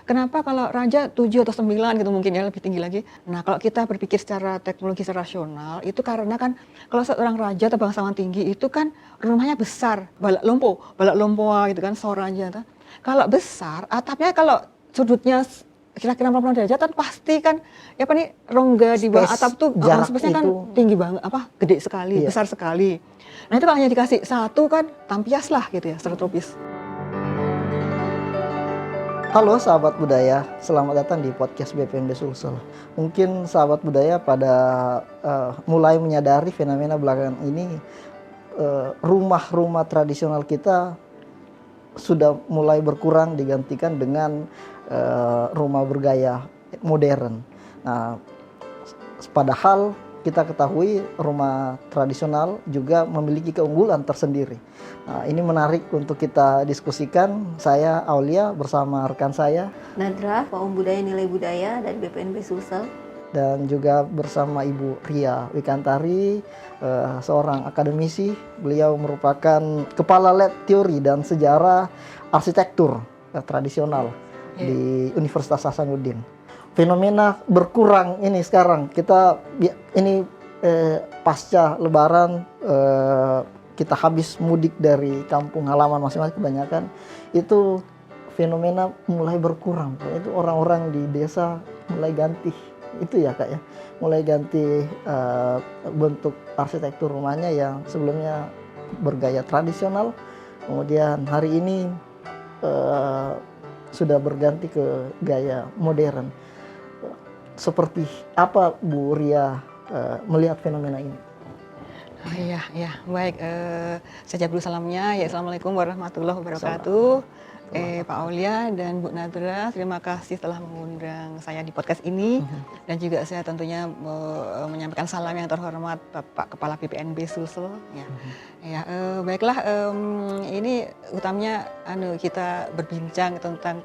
kenapa kalau raja 7 atau 9 gitu mungkin ya, lebih tinggi lagi. Nah, kalau kita berpikir secara teknologi secara rasional, itu karena kan kalau seorang raja atau bangsawan tinggi itu kan rumahnya besar, balak lompoa gitu kan, soraja. Kalau besar, atapnya kalau sudutnya kira-kira 40 derajat kan pasti kan ya apa nih rongga di bawah atap tuh space-nya kan tinggi banget, gede sekali, besar sekali. Nah, itu kalau hanya dikasih satu kan tampias lah gitu ya, stratopis. Halo sahabat budaya, selamat datang di podcast BPNB Sulsel. Mungkin sahabat budaya pada mulai menyadari fenomena belakangan ini, rumah-rumah tradisional kita sudah mulai berkurang digantikan dengan rumah bergaya modern. Nah, padahal kita ketahui rumah tradisional juga memiliki keunggulan tersendiri. Nah, ini menarik untuk kita diskusikan. Saya Aulia bersama rekan saya Nadra, Forum Budaya Nilai Budaya dari BPNB Sulsel. Dan juga bersama Ibu Ria Wikantari, seorang akademisi. Beliau merupakan kepala lab teori dan sejarah arsitektur tradisional di Universitas Hasanuddin. Fenomena berkurang ini sekarang kita ini pasca Lebaran, kita habis mudik dari kampung halaman masing-masing, kebanyakan itu fenomena mulai berkurang. Itu orang-orang di desa mulai ganti itu ya Kak ya, mulai ganti bentuk arsitektur rumahnya yang sebelumnya bergaya tradisional, kemudian hari ini sudah berganti ke gaya modern. Seperti apa Bu Ria melihat fenomena ini? Oh iya, baik. Saya jawab dulu salamnya. Ya, Assalamualaikum warahmatullahi wabarakatuh. Pak Aulia dan Bu Nadra, terima kasih telah mengundang saya di podcast ini. Dan juga saya tentunya menyampaikan salam yang terhormat Bapak Kepala BPNB Sulsel. Baiklah, ini utamanya kita berbincang tentang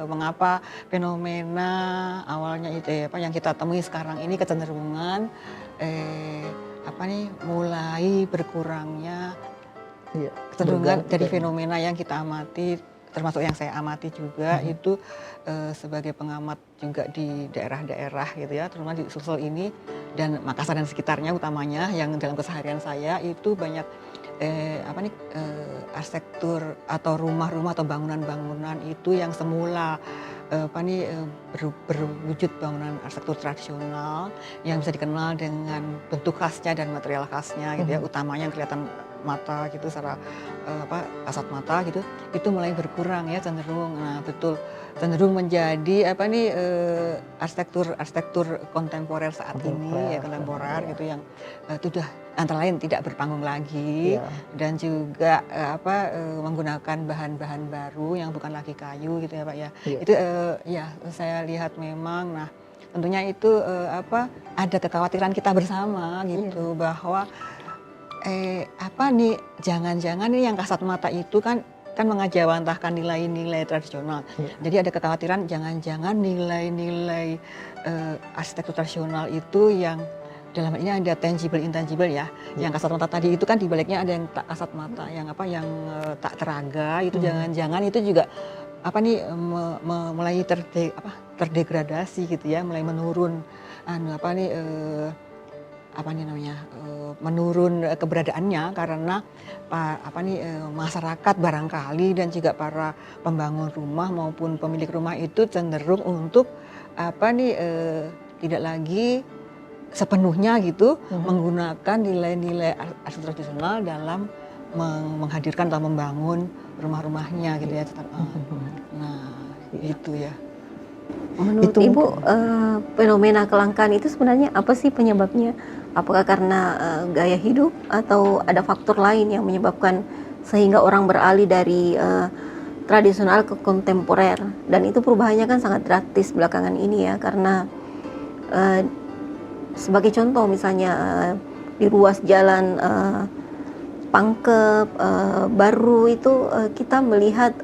mengapa fenomena awalnya itu yang kita temui sekarang ini kecenderungan mulai berkurangnya kecenderungan dari fenomena yang kita amati, termasuk yang saya amati juga itu sebagai pengamat juga di daerah-daerah gitu ya, terutama di Sulsel ini dan Makassar dan sekitarnya utamanya, yang dalam keseharian saya itu banyak arsitektur atau rumah-rumah atau bangunan-bangunan itu yang semula berwujud bangunan arsitektur tradisional yang bisa dikenal dengan bentuk khasnya dan material khasnya gitu ya, utamanya yang kelihatan mata gitu secara kasat mata gitu, itu mulai berkurang ya, cenderung menjadi arsitektur kontemporer saat ini ya, kontemporer gitu yang sudah antara lain tidak berpanggung lagi dan juga menggunakan bahan-bahan baru yang bukan lagi kayu gitu ya Pak ya. Itu saya lihat memang, nah tentunya itu ada kekhawatiran kita bersama gitu bahwa jangan-jangan ini yang kasat mata itu kan mengajawantahkan nilai-nilai tradisional. Jadi ada kekhawatiran jangan-jangan nilai-nilai arsitektur tradisional itu yang dalam ini ada tangible intangible ya. Yang kasat mata tadi itu kan di baliknya ada yang tak kasat mata, yang tak teraga itu jangan-jangan itu juga mulai terdegradasi gitu ya, mulai menurun menurun keberadaannya karena masyarakat barangkali dan juga para pembangun rumah maupun pemilik rumah itu cenderung untuk tidak lagi sepenuhnya gitu menggunakan nilai-nilai arsitektur tradisional dalam menghadirkan atau membangun rumah-rumahnya gitu ya. Nah, itu ya. Menurut Ibu, fenomena kelangkaan itu sebenarnya apa sih penyebabnya? Apakah karena gaya hidup atau ada faktor lain yang menyebabkan sehingga orang beralih dari tradisional ke kontemporer? Dan itu perubahannya kan sangat drastis belakangan ini ya, karena sebagai contoh misalnya di ruas jalan Pangkep baru itu kita melihat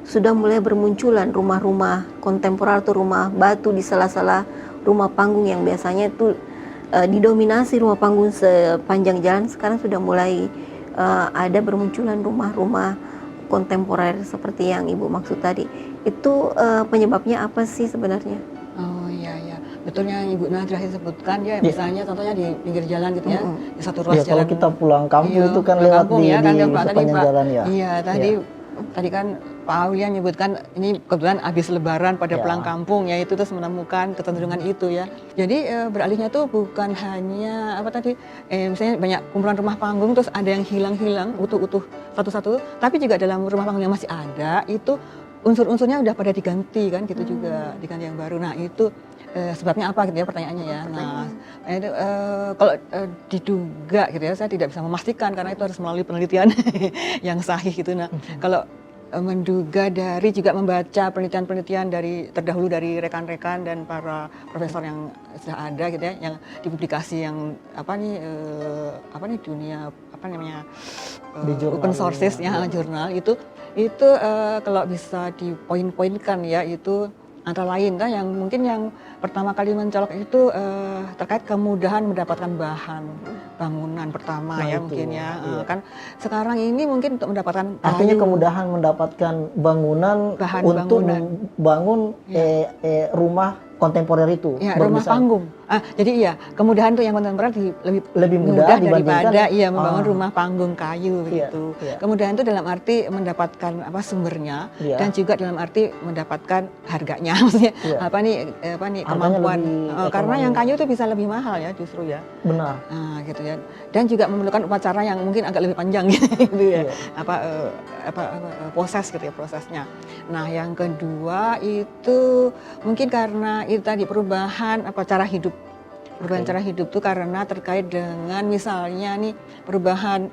sudah mulai bermunculan rumah-rumah kontemporer atau rumah batu di sela-sela rumah panggung yang biasanya itu didominasi rumah panggung sepanjang jalan. Sekarang sudah mulai ada bermunculan rumah-rumah kontemporer seperti yang Ibu maksud tadi. Itu penyebabnya apa sih sebenarnya? Oh iya ya, betulnya Ibu Nadrah sebutkan ya, misalnya contohnya di pinggir jalan gitu ya, di satu ruas Ya, kalau jalan. kita pulang kampung Iya, itu kan pulang lewat kampung di, ya, kan di dia Pak, tadi sepanjang Pak. jalan ya. Iya, tadi kan Pak Aulia nyebutkan ini kebetulan habis Lebaran pada Ya. pulang kampung ya, itu terus menemukan kecenderungan itu ya. Jadi beralihnya tuh bukan hanya apa tadi, misalnya banyak kumpulan rumah panggung terus ada yang hilang-hilang utuh-utuh satu-satu, tapi juga dalam rumah panggung yang masih ada itu unsur-unsurnya udah pada diganti kan gitu juga, diganti yang baru. Nah itu sebabnya apa gitu ya pertanyaannya ya. Nah itu kalau diduga gitu ya, saya tidak bisa memastikan karena itu harus melalui penelitian yang sahih gitu. Nah kalau menduga dari juga membaca penelitian-penelitian dari terdahulu dari rekan-rekan dan para profesor yang sudah ada gitu ya, yang dipublikasi yang apa nih dunia apa namanya Di jurnal open sources ya. ya, jurnal itu kalau bisa dipoin-poinkan ya itu antara lain kan yang mungkin yang pertama kali mencolok itu terkait kemudahan mendapatkan bahan bangunan pertama Nah, ya itu, mungkin ya. iya. Kan sekarang ini mungkin untuk mendapatkan Artinya kayu, kemudahan mendapatkan bangunan Bahan untuk bangunan. membangun Ya. rumah kontemporer itu. ya baru rumah bisa. panggung. Jadi iya kemudahan tuh yang kontemporer Lebih mudah dibandingkan daripada membangun rumah panggung kayu Iya, gitu. iya. Kemudahan itu dalam arti mendapatkan apa sumbernya Iya. dan juga dalam arti mendapatkan harganya maksudnya Iya. apa nih Harganya kemampuan. lebih Karena yang ekonomi. kayu itu bisa lebih mahal ya justru ya. Benar. Nah, gitu ya. Dan juga memerlukan upacara yang mungkin agak lebih panjang gitu ya. Iya. Proses gitu ya prosesnya. Nah, yang kedua itu mungkin karena itu tadi perubahan cara hidup. Perubahan Oke. cara hidup itu karena terkait dengan misalnya nih perubahan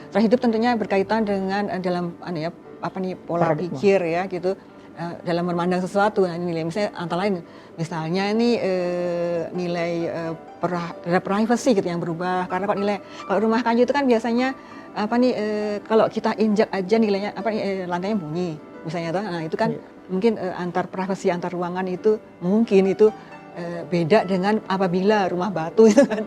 cara hidup tentunya berkaitan dengan dalam pola Paradigma. pikir ya gitu. Dalam memandang sesuatu, nah nilai misalnya antara lain misalnya ini nilai terhadap privacy gitu yang berubah karena kalau rumah kayu itu kan biasanya kalau kita injak aja nilainya lantainya bunyi misalnya nah itu kan mungkin antar privasi antar ruangan itu mungkin itu beda dengan apabila rumah batu itu kan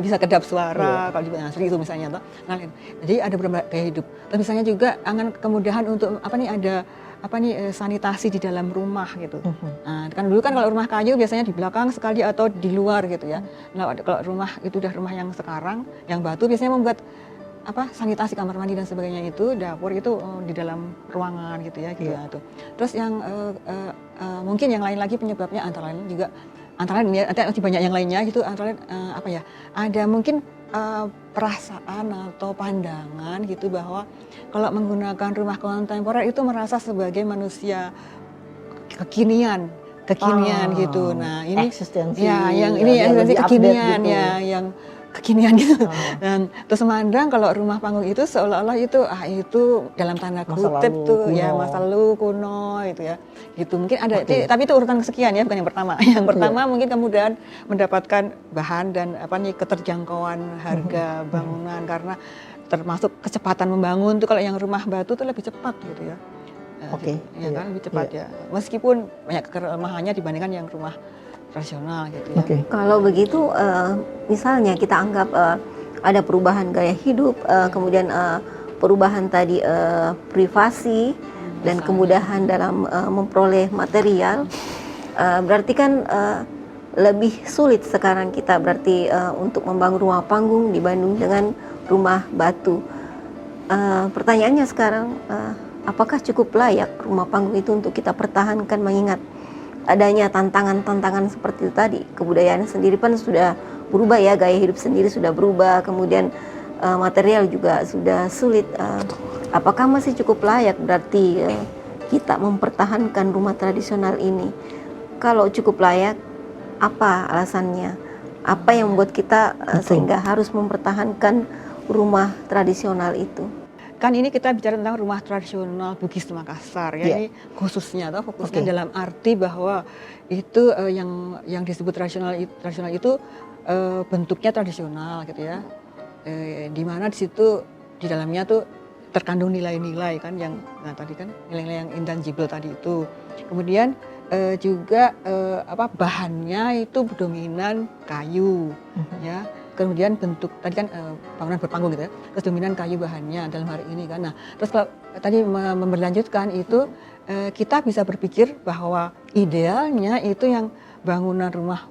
bisa kedap suara kalau di asli itu misalnya nah, jadi ada beberapa gaya hidup terus misalnya juga kemudahan untuk ada sanitasi di dalam rumah gitu. Nah, kan dulu kan kalau rumah kayu biasanya di belakang sekali atau di luar gitu ya. Nah, kalau rumah itu udah rumah yang sekarang yang batu biasanya membuat sanitasi kamar mandi dan sebagainya itu dapur itu di dalam ruangan gitu ya gitu. Tuh. Terus yang mungkin yang lain lagi penyebabnya antara lain masih banyak yang lainnya gitu antara lain ada mungkin perasaan atau pandangan gitu bahwa kalau menggunakan rumah kontemporer itu merasa sebagai manusia kekinian gitu. Nah, ini eksistensi eksistensi kekinian gitu. yang kekinian gitu. Dan terus memandang kalau rumah panggung itu seolah-olah itu dalam tanda kutip tuh ya masa lalu kuno itu ya. Gitu mungkin ada tapi itu urutan kesekian ya bukan yang pertama. Yang pertama mungkin kemudahan mendapatkan bahan dan keterjangkauan harga bangunan karena termasuk kecepatan membangun tuh kalau yang rumah batu tuh lebih cepat gitu ya. Kan lebih cepat ya. Meskipun banyak kelemahannya dibandingkan yang rumah rasional gitu ya. Kalau begitu, misalnya kita anggap ada perubahan gaya hidup, kemudian perubahan tadi privasi dan kemudahan dalam memperoleh material, berarti kan lebih sulit sekarang kita berarti untuk membangun rumah panggung dibanding dengan rumah batu. Pertanyaannya sekarang, apakah cukup layak rumah panggung itu untuk kita pertahankan mengingat adanya tantangan-tantangan seperti itu tadi? Kebudayaan sendiri kan sudah berubah ya, gaya hidup sendiri sudah berubah, kemudian material juga sudah sulit. Apakah masih cukup layak berarti kita mempertahankan rumah tradisional ini? Kalau cukup layak, apa alasannya? Apa yang membuat kita sehingga harus mempertahankan rumah tradisional itu? Kan ini kita bicara tentang rumah tradisional Bugis Makassar ya, ini khususnya atau fokusnya dalam arti bahwa itu yang disebut tradisional itu bentuknya tradisional gitu ya, di mana di situ di dalamnya tuh terkandung nilai-nilai kan yang tadi kan nilai-nilai yang intangible tadi itu, kemudian juga bahannya itu dominan kayu ya. kemudian bentuk tadi kan bangunan berpanggung gitu ya, terus dominan kayu bahannya dalam hari ini kan. Nah, terus kalau tadi memberlanjutkan itu kita bisa berpikir bahwa idealnya itu yang bangunan rumah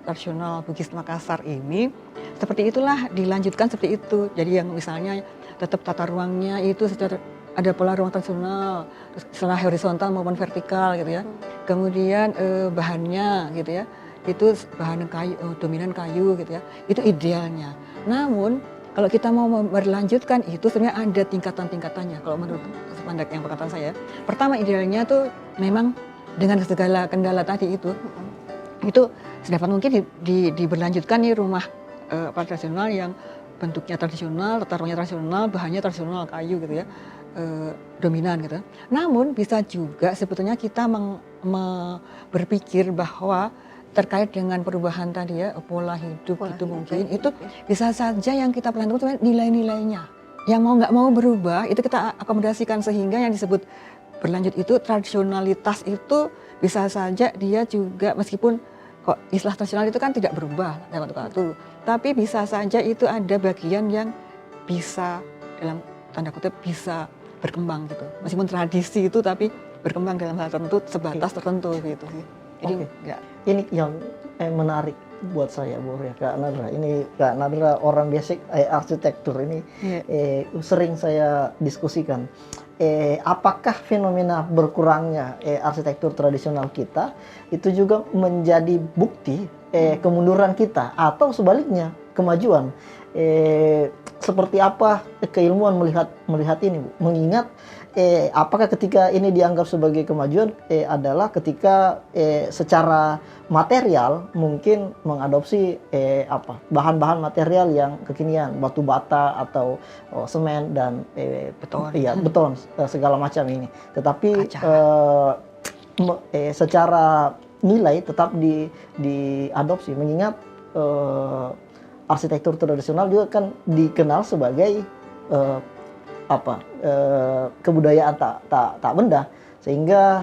tradisional Bugis Makassar ini seperti itulah dilanjutkan seperti itu. Jadi yang misalnya tetap tata ruangnya itu secara ada pola ruang tradisional, terus secara horizontal maupun vertikal gitu ya. Kemudian bahannya gitu ya, itu bahan kayu, dominan kayu gitu ya. Itu idealnya. Namun kalau kita mau berlanjutkan itu sebenarnya ada tingkatan-tingkatannya. Kalau menurut standar yang perkataan saya, pertama idealnya tuh memang dengan segala kendala tadi itu sedapat mungkin diberlanjutkan nih rumah tradisional yang bentuknya tradisional, tata ruangnya tradisional, bahannya tradisional kayu gitu ya, dominan gitu. Namun bisa juga sebetulnya kita berpikir bahwa terkait dengan perubahan tadi ya, pola hidup itu mungkin itu bisa saja yang kita pelajari nilai-nilainya. Yang mau nggak mau berubah itu kita akomodasikan sehingga yang disebut berlanjut itu tradisionalitas itu bisa saja dia juga meskipun kok istilah tradisional itu kan tidak berubah dalam waktu, tapi bisa saja itu ada bagian yang bisa dalam tanda kutip bisa berkembang gitu. Meskipun tradisi itu tapi berkembang dalam hal tertentu sebatas tertentu gitu sih. Jadi enggak. Ini yang menarik buat saya Bu ya Kak Nadra. Ini Kak Nadra orang basic arsitektur ini sering saya diskusikan. Apakah fenomena berkurangnya arsitektur tradisional kita itu juga menjadi bukti kemunduran kita atau sebaliknya kemajuan? Seperti apa keilmuan melihat ini Bu? Mengingat apakah ketika ini dianggap sebagai kemajuan adalah ketika secara material mungkin mengadopsi bahan-bahan material yang kekinian, batu bata atau semen dan beton, beton segala macam ini. Tetapi secara nilai tetap diadopsi, mengingat arsitektur tradisional juga kan dikenal sebagai kebudayaan tak benda, sehingga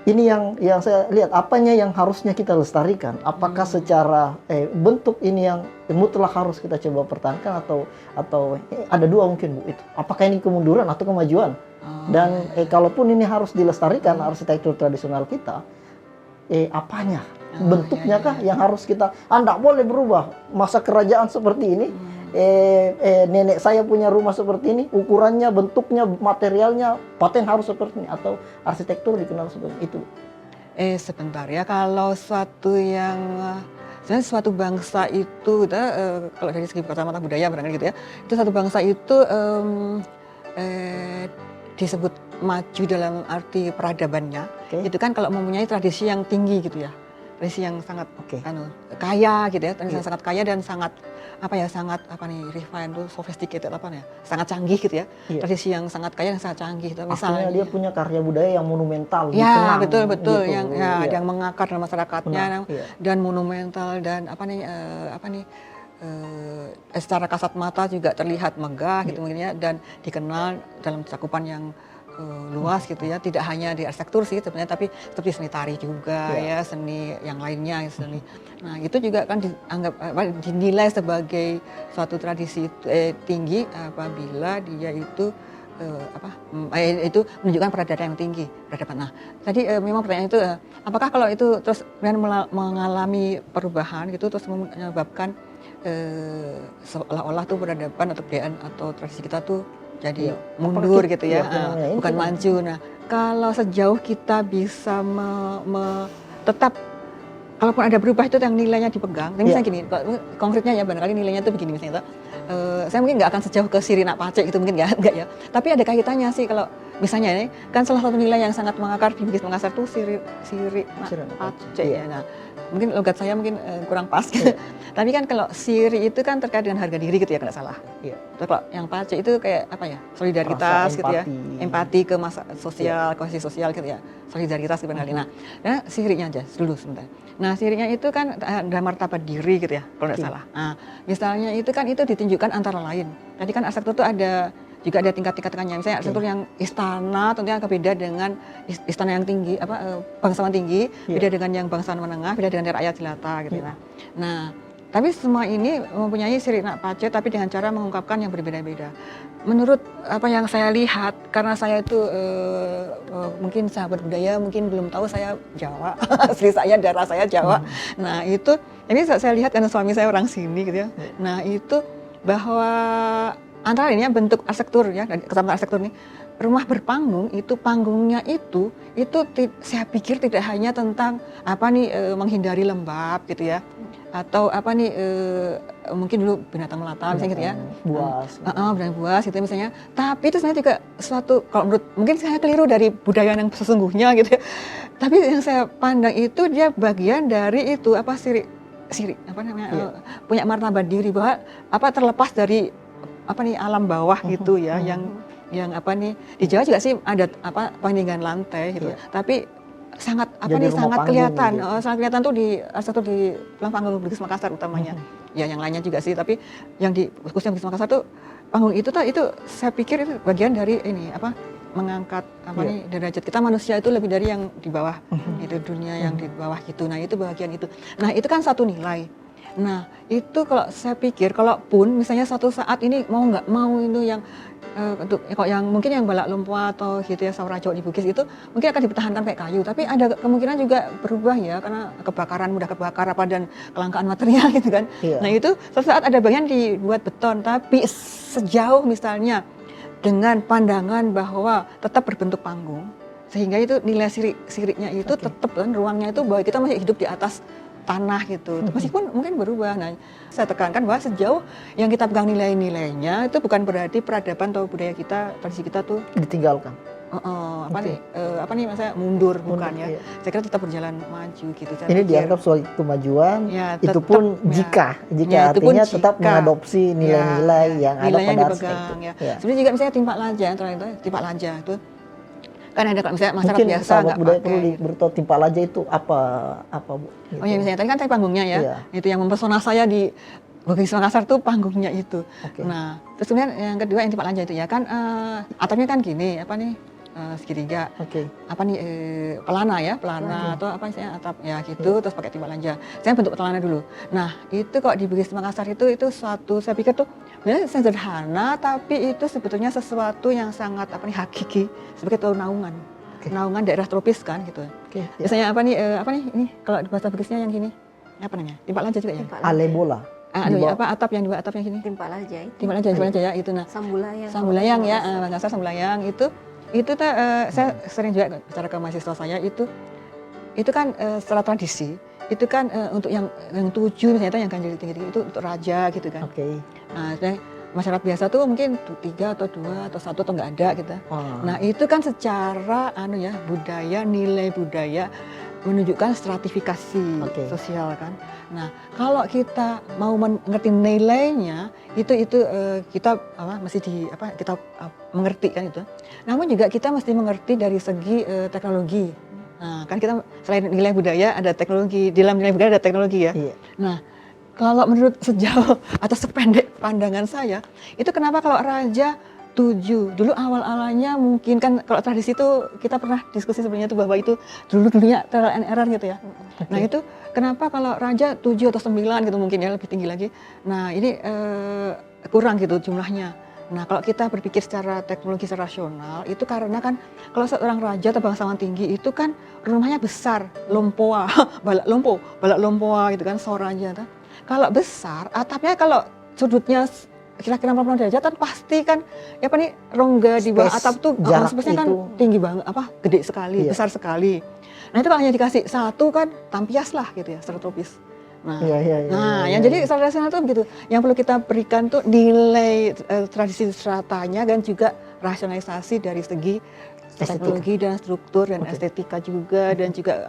ini yang saya lihat apanya yang harusnya kita lestarikan. Apakah secara bentuk ini yang mutlak harus kita coba pertahankan atau ada dua mungkin Bu itu. Apakah ini kemunduran atau kemajuan? Dan kalaupun ini harus dilestarikan arsitektur tradisional kita, apanya? Bentuknya kah yang harus kita tidak boleh berubah. Masa kerajaan seperti ini, nenek saya punya rumah seperti ini, ukurannya, bentuknya, materialnya, paten harus seperti ini, atau arsitektur dikenal seperti itu. Sebentar ya, kalau sebenarnya suatu bangsa itu, kalau dari segi kacamata budaya barangkali gitu ya, itu satu bangsa itu disebut maju dalam arti peradabannya, itu kan kalau mempunyai tradisi yang tinggi gitu ya. Tradisi yang sangat kaya gitu ya, tradisi yang sangat kaya dan sangat refined tuh, sophisticated sangat canggih gitu ya. Tradisi yang sangat kaya dan sangat canggih. Misalnya dia punya karya budaya yang monumental, ya betul gitu. yang mengakar dalam masyarakatnya dan monumental dan secara kasat mata juga terlihat megah gitu mungkin ya, dan dikenal dalam cakupan yang luas gitu ya, tidak hanya di arsitektur sih sebenarnya, tapi seperti seni tari juga ya, seni yang lainnya seni. Nah itu juga kan dianggap dinilai sebagai suatu tradisi tinggi apabila dia itu itu menunjukkan peradaban yang tinggi, peradaban. Nah tadi memang pertanyaan itu apakah kalau itu terus mengalami perubahan gitu terus menyebabkan seolah-olah tuh peradaban atau kebudayaan atau tradisi kita tuh jadi mundur gitu ya, bukan maju. Nah, kalau sejauh kita bisa tetap, kalaupun ada berubah itu yang nilainya dipegang. Dan misalnya gini, konkretnya ya barangkali nilainya itu begini misalnya, saya mungkin nggak akan sejauh ke Siri Nak Pacek itu mungkin nggak ya. Tapi ada kaitannya sih kalau misalnya ini kan salah satu nilai yang sangat mengakar di Bugis Makassar itu Siri Nak Pacek ya. Nah, mungkin logat saya mungkin kurang pas gitu. Tapi kan kalau Siri itu kan terkait dengan harga diri gitu ya, kalau salah. Terus kalau yang Pacek itu kayak apa ya, solidaritas gitu ya, empati ke masa sosial, kohesi sosial gitu ya, solidaritas gitu kali. Nah, Sirinya aja dulu sebentar. Nah Sirinya itu kan ada martabat diri gitu ya, kalau tidak salah. Nah misalnya itu kan itu ditunjukkan antara lain. Tadi kan arsitektur itu juga ada tingkat-tingkatannya. Misalnya arsitektur yang istana tentunya beda dengan istana yang tinggi, bangsawan tinggi, beda dengan yang bangsawan menengah, beda dengan rakyat jelata gitu. Nah Tapi semua ini mempunyai sirip pace tapi dengan cara mengungkapkan yang berbeda-beda. Menurut apa yang saya lihat, karena saya itu mungkin sahabat budaya, mungkin belum tahu saya Jawa, asli saya, darah saya Jawa. Nah itu, ini saya lihat karena suami saya orang sini gitu ya. Nah itu bahwa antara ini bentuk arsitektur ya, kesamaan arsitektur ini, rumah berpanggung itu panggungnya itu saya pikir tidak hanya tentang apa nih menghindari lembab gitu ya, atau apa nih mungkin dulu binatang melata misalnya gitu ya, buas, binatang buas gitu misalnya, tapi itu sebenarnya juga suatu, kalau menurut mungkin saya keliru dari budaya yang sesungguhnya gitu ya, tapi yang saya pandang itu dia bagian dari itu apa siri apa namanya punya martabat diri, bahwa apa terlepas dari apa nih alam bawah gitu ya, yang apa nih di Jawa juga sih ada apa peninggalan lantai gitu, tapi sangat apa jadi nih sangat kelihatan, gitu. sangat kelihatan tuh di arsitektur di panggung Bugis Makassar utamanya, ya yang lainnya juga sih, tapi yang di khususnya Bugis Makassar tuh panggung itu saya pikir itu bagian dari ini apa mengangkat apa nih derajat kita manusia itu lebih dari yang di bawah itu, dunia yang di bawah gitu. Nah itu bagian itu, nah itu kan satu nilai. Nah itu kalau saya pikir, kalaupun misalnya suatu saat ini mau nggak mau itu yang untuk kok yang mungkin yang balak lumpua atau gitu ya saurajo di Bugis itu mungkin akan dipertahankan kayak kayu, tapi ada kemungkinan juga berubah ya karena kebakaran, mudah kebakar apa dan kelangkaan material gitu kan. Nah itu suatu saat ada bagian dibuat beton, tapi sejauh misalnya dengan pandangan bahwa tetap berbentuk panggung, sehingga itu nilai siriknya itu tetap dan ruangnya itu bahwa kita masih hidup di atas tanah gitu, meskipun mungkin berubah. Nah, saya tekankan bahwa sejauh yang kita pegang nilai-nilainya itu bukan berarti peradaban atau budaya kita, tradisi kita tuh ditinggalkan. Apa nih maksudnya mundur, bukan ya. Saya kira tetap berjalan maju gitu. Ini dianggap suatu kemajuan, ya, itu pun jika artinya tetap mengadopsi nilai-nilai yang ada pada arsitektur. Sebenarnya juga misalnya timpak laja, timpak laja itu kan ada kalau misalnya masyarakat mungkin biasa nggak pakai. Perlu beritahu timpak laja itu apa Bu? Gitu. Oh iya misalnya tadi kan tadi panggungnya ya, itu yang mempesona saya di Bugis Makassar tuh panggungnya itu. Nah terus kemudian yang kedua yang timpak laja itu ya kan atapnya kan gini apa nih segitiga, apa nih pelana ya, pelana atau apa misalnya atap ya gitu, terus pakai timpak laja. Saya bentuk pelana dulu. Nah itu kok di Bugis Makassar itu suatu, saya pikir tuh sebenarnya sederhana, tapi itu sebetulnya sesuatu yang sangat apa nih hakiki sebagai tuh naungan daerah tropis kan gitu. Misalnya apa nih ini kalau di bahasa Bugisnya yang gini apa namanya, timpak laja juga ya? Alebola. Apa atap yang dua atap yang gini? Timpak laja itu. Timpak laja ya itu. Nah sambulayang ya, bahasa sambulayang itu saya sering juga bicara ke mahasiswa saya itu kan secara tradisi itu kan untuk yang 7 misalnya yang ganjil tinggi itu untuk raja gitu kan. Nah, masyarakat biasa tuh mungkin 3 atau 2 atau 1 atau nggak ada gitu. Nah itu kan secara budaya, nilai budaya menunjukkan stratifikasi sosial kan. Nah kalau kita mau mengerti nilainya itu kita mesti kita mengerti kan itu. Namun juga kita mesti mengerti dari segi teknologi. Nah kan kita selain nilai budaya ada teknologi, di dalam nilai budaya ada teknologi ya. Nah kalau menurut sejauh atau sependek pandangan saya itu kenapa kalau raja 7 dulu awal-awalnya mungkin kan kalau tradisi itu kita pernah diskusi sebenarnya itu bahwa itu dulunya trial and error gitu ya. Nah itu kenapa kalau raja 7 atau 9 gitu mungkin ya lebih tinggi lagi. Nah ini kurang gitu jumlahnya. Nah kalau kita berpikir secara teknologi secara rasional itu karena kan kalau seorang raja atau bangsawan tinggi itu kan rumahnya besar, lompoa, balak lompoa gitu kan, soraja. Kalau besar atapnya kalau sudutnya kira-kira 40 derajat kan pasti kan rongga di bawah atap tuh space-nya kan tinggi banget, gede sekali, besar sekali. Nah itu kalau hanya dikasih 1 kan tampias lah gitu ya, secara tropis. Nah, yang jadi secara rasional tuh begitu. Yang perlu kita berikan tuh nilai tradisi stratanya dan juga rasionalisasi dari segi teknologi dan struktur dan estetika juga dan juga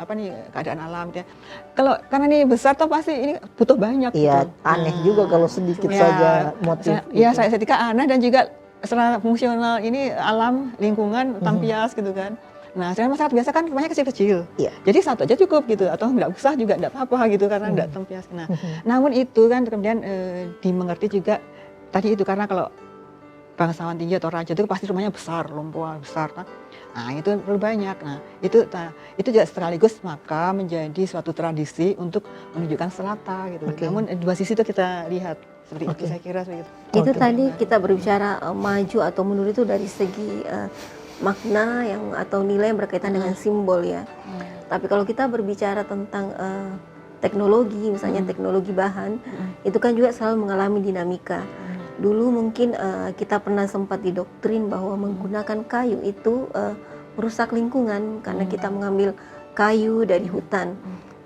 keadaan alam ya. Kalau karena ini besar tuh pasti ini butuh banyak. Iya, gitu. Aneh juga kalau sedikit saja motif. Iya, saya estetika aneh dan juga secara fungsional ini alam lingkungan tampias gitu kan. Nah, sekarang masyarakat biasa kan rumahnya kecil-kecil. Jadi 1 aja cukup gitu atau nggak usah juga nggak apa-apa gitu karena nggak tampias. Nah, namun itu kan kemudian dimengerti juga tadi itu karena kalau bangsawan tinggi atau raja itu pasti rumahnya besar, lumpur besar kan. Nah, itu perlu banyak. Nah, itu juga sekaligus maka menjadi suatu tradisi untuk menunjukkan selata gitu. Oke. Namun dua sisi itu kita lihat seperti itu, saya kira seperti itu. Itu Oke. tadi kita berbicara maju atau mundur itu dari segi makna yang atau nilai yang berkaitan dengan simbol ya. Tapi kalau kita berbicara tentang teknologi, misalnya teknologi bahan, itu kan juga selalu mengalami dinamika. Dulu mungkin kita pernah sempat didoktrin bahwa menggunakan kayu itu merusak lingkungan karena kita mengambil kayu dari hutan.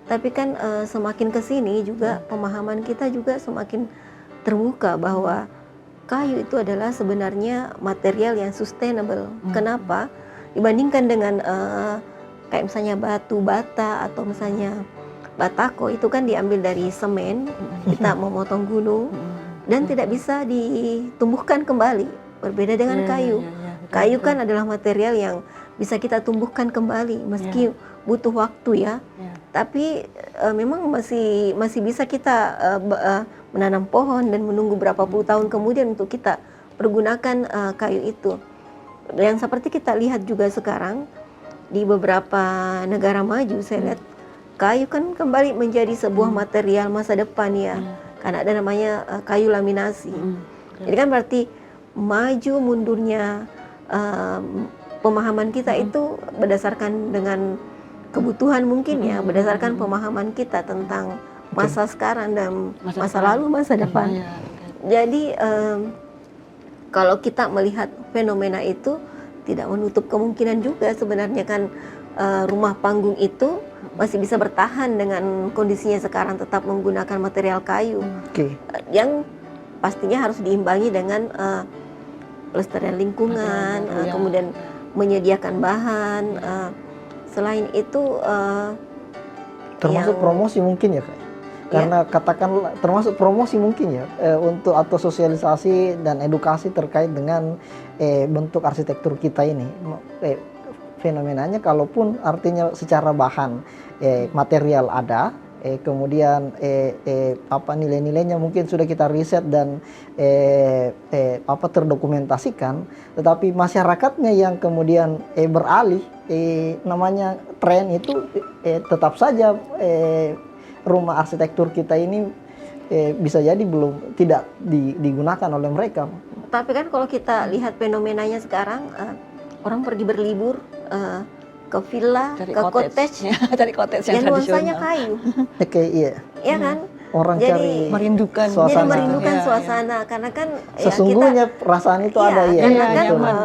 Tapi kan semakin ke sini juga pemahaman kita juga semakin terbuka bahwa kayu itu adalah sebenarnya material yang sustainable. Kenapa? Dibandingkan dengan kayak misalnya batu bata atau misalnya batako, itu kan diambil dari semen, kita memotong gunung dan tidak bisa ditumbuhkan kembali. Berbeda dengan kayu. Kayu kan adalah material yang bisa kita tumbuhkan kembali meski butuh waktu ya. Tapi memang masih bisa kita menanam pohon dan menunggu berapa puluh tahun kemudian untuk kita pergunakan kayu itu. Yang seperti kita lihat juga sekarang di beberapa negara maju, saya lihat kayu kan kembali menjadi sebuah material masa depan ya. Karena ada namanya kayu laminasi. Jadi kan berarti maju mundurnya pemahaman kita itu berdasarkan dengan kebutuhan mungkin ya, berdasarkan pemahaman kita tentang masa sekarang dan masa lalu, masa depan. Jadi kalau kita melihat fenomena itu tidak menutup kemungkinan juga sebenarnya kan rumah panggung itu masih bisa bertahan dengan kondisinya sekarang tetap menggunakan material kayu. Yang pastinya harus diimbangi dengan pelestarian lingkungan, kemudian menyediakan bahan. Selain itu termasuk promosi mungkin ya Kak? Karena katakanlah termasuk promosi mungkin ya untuk atau sosialisasi dan edukasi terkait dengan bentuk arsitektur kita ini. Fenomenanya kalaupun artinya secara bahan material ada, kemudian apa nilai-nilainya mungkin sudah kita riset dan apa terdokumentasikan, tetapi masyarakatnya yang kemudian beralih namanya tren itu tetap saja rumah arsitektur kita ini bisa jadi belum tidak digunakan oleh mereka. Tapi kan kalau kita lihat fenomenanya sekarang orang pergi berlibur ke villa, dari ke cottage, dari cottage yang yang nuansanya tradisional. kayu, Oke, iya. ya kan? Orang Jadi cari Merindukan suasana. jadi merindukan Iya, suasana karena kan sesungguhnya perasaan itu iya, ada ya. karena Iya, kan nyaman.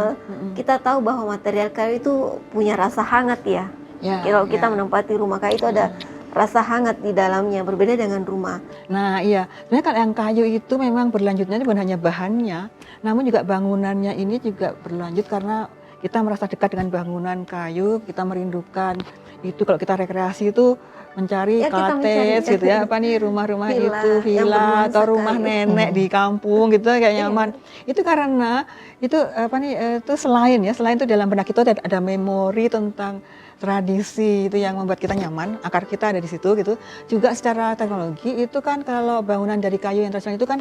kita tahu bahwa material kayu itu punya rasa hangat ya. Kalau kita menempati rumah kayu itu ada rasa hangat di dalamnya, berbeda dengan rumah. Nah iya, sebenarnya kan yang kayu itu memang berlanjutnya bukan hanya bahannya, namun juga bangunannya ini juga berlanjut karena kita merasa dekat dengan bangunan kayu, kita merindukan itu. Kalau kita rekreasi itu mencari Ya, kita cottage mencari gitu ya, apa nih rumah-rumah villa itu, yang villa bernuansa atau rumah kayu. nenek di kampung gitu kayak nyaman. Itu karena itu apa nih itu selain itu dalam benak kita ada memori tentang tradisi itu yang membuat kita nyaman, akar kita ada di situ gitu. Juga secara teknologi itu kan kalau bangunan dari kayu yang tradisional itu kan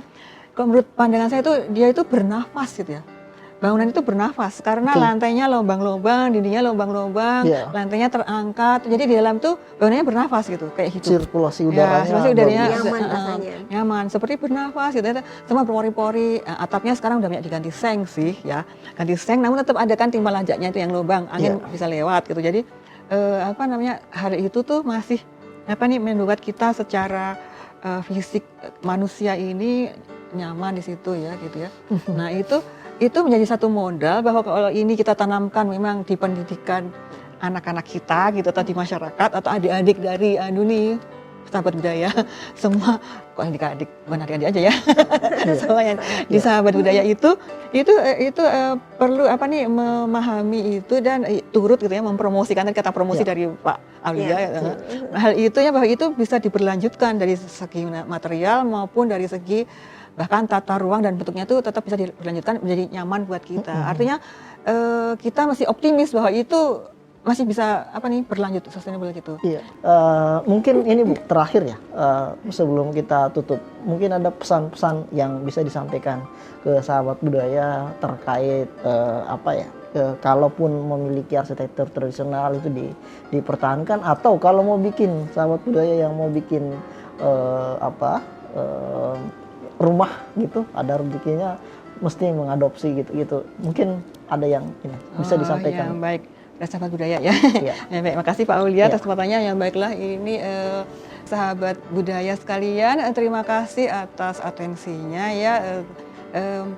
kalau menurut pandangan saya itu dia itu bernafas gitu ya. Bangunan itu bernafas karena lantainya lubang-lubang, dindingnya lubang-lubang, lantainya terangkat. Jadi di dalam tuh bangunannya bernafas gitu, kayak hidup. Sirkulasi udaranya, sirkulasi udaranya nyaman rasanya. nyaman, seperti bernafas gitu. Semua berpori-pori. Atapnya sekarang udah banyak diganti seng sih ya, ganti seng. Namun tetap ada kan timbal lanjaknya itu yang lubang, angin bisa lewat gitu. Jadi apa namanya hari itu tuh masih apa nih membuat kita secara fisik manusia ini nyaman di situ ya gitu ya. Nah itu menjadi satu modal bahwa kalau ini kita tanamkan memang di pendidikan anak-anak kita gitu atau di masyarakat atau adik-adik dari nih sahabat budaya semua kok adik-adik bukan adik-adik aja ya semuanya di sahabat budaya itu perlu apa nih memahami itu dan turut gitu ya mempromosikan tadi kata promosi dari Pak Aulia hal itu ya bahwa itu bisa diberlanjutkan dari segi material maupun dari segi bahkan tata ruang dan bentuknya itu tetap bisa dilanjutkan menjadi nyaman buat kita. Artinya kita masih optimis bahwa itu masih bisa berlanjut sustainable gitu. Iya, mungkin ini Bu terakhir ya, sebelum kita tutup, mungkin ada pesan-pesan yang bisa disampaikan ke sahabat budaya terkait kalaupun memiliki arsitektur tradisional itu dipertahankan, atau kalau mau bikin sahabat budaya yang mau bikin rumah gitu, ada rezekinya mesti mengadopsi gitu. Mungkin ada yang ini bisa disampaikan. Ya, baik. Sahabat budaya ya. Ya. Ya, baik, makasih Pak Aulia atas Ya. kesempatannya. Yang baiklah ini sahabat budaya sekalian, terima kasih atas atensinya ya,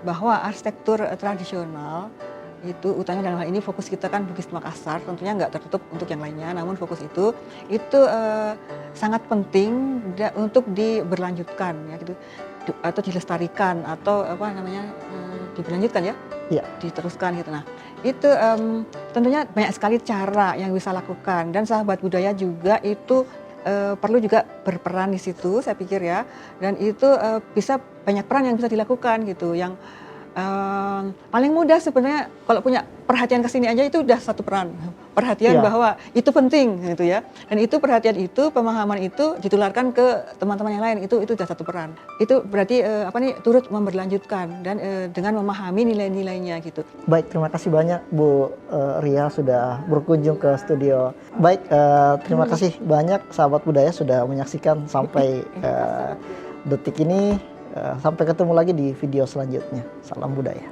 bahwa arsitektur tradisional itu utamanya dalam hal ini fokus kita kan Bugis Makassar, tentunya nggak tertutup untuk yang lainnya, namun fokus itu sangat penting untuk diberlanjutkan ya gitu, atau dilestarikan, atau diberlanjutkan ya, diteruskan gitu. Nah itu tentunya banyak sekali cara yang bisa lakukan, dan sahabat budaya juga itu perlu juga berperan di situ, saya pikir ya, dan itu bisa banyak peran yang bisa dilakukan gitu. Yang paling mudah sebenarnya kalau punya perhatian ke sini aja itu udah satu peran, perhatian bahwa itu penting gitu ya, dan itu perhatian itu, pemahaman itu ditularkan ke teman-teman yang lain, itu udah satu peran. Itu berarti turut memberlanjutkan dan dengan memahami nilai-nilainya gitu. Baik, terima kasih banyak Bu Ria sudah berkunjung ke studio. Baik, terima kasih banyak sahabat budaya sudah menyaksikan sampai detik ini. Sampai ketemu lagi di video selanjutnya. Salam budaya.